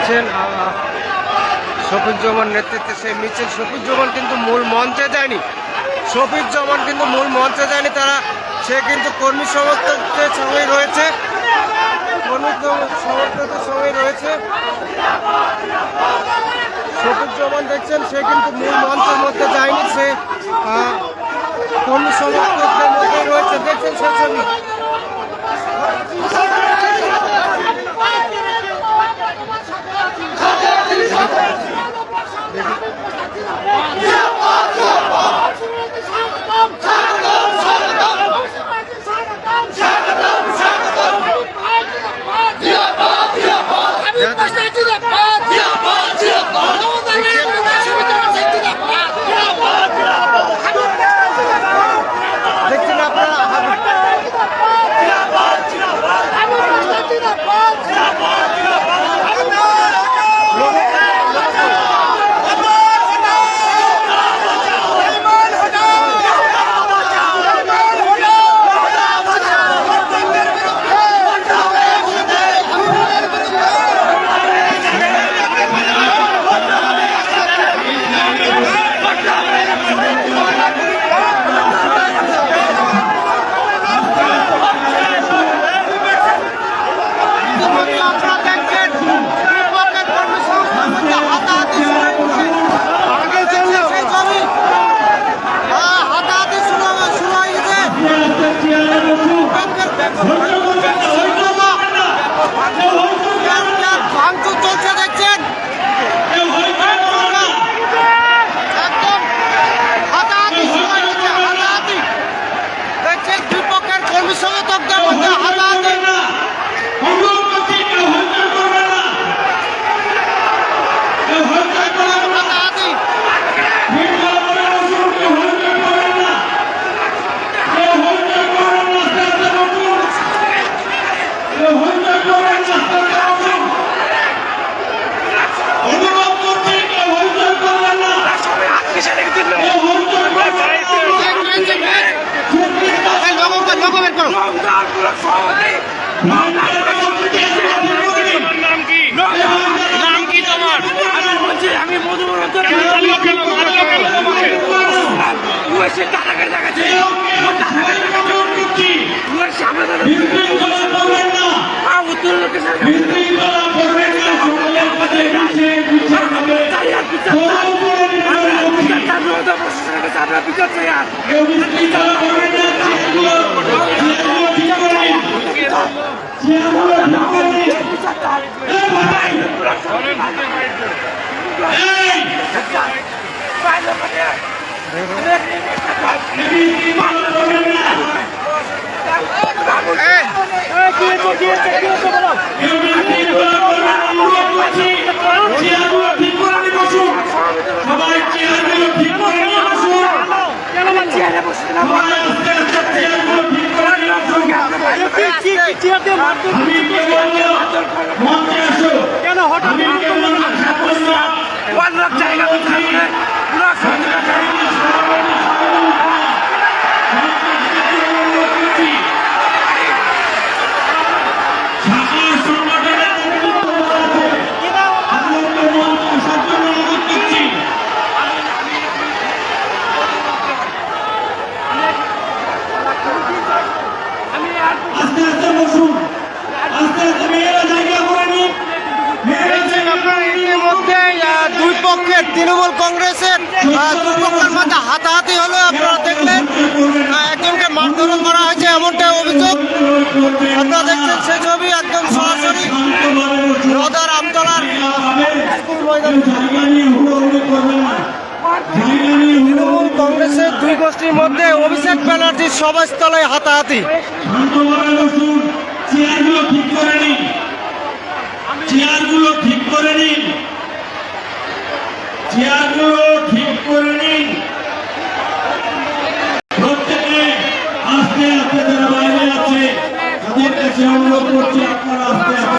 দেখছেন শফিকুজ্জামান নেতৃত্বে সেই মিছিল। শফিকুজ্জামান কিন্তু মূল মঞ্চে যায়নি, সে কিন্তু কর্মী সমর্থকদের সঙ্গেই রয়েছে, শফিকুজ্জামান দেখছেন সে কিন্তু মূল মঞ্চের মধ্যে যায়নি, সে কর্মী সমর্থকদের মধ্যেই রয়েছে। দেখছেন সেই ছবি। কেন হঠাৎ দুই পক্ষের তৃণমূল কংগ্রেসের দুই পক্ষের মধ্যে হাতাহাতি হলো। আপনারা দেখলেন একজনকে মারধর করা হয়েছে এমনটাই অভিযোগ। আপনারা দেখছেন সেই ছবি একদম সরাসরি রদার আমতলার স্কুল ময়দান। তৃণমূল কংগ্রেসের দুই গোষ্ঠীর মধ্যে অভিষেক ব্যানার্জির সভাস্থলে হাতাহাতি। চেয়ারগুলো ঠিক করে নিন, চেয়ারগুলো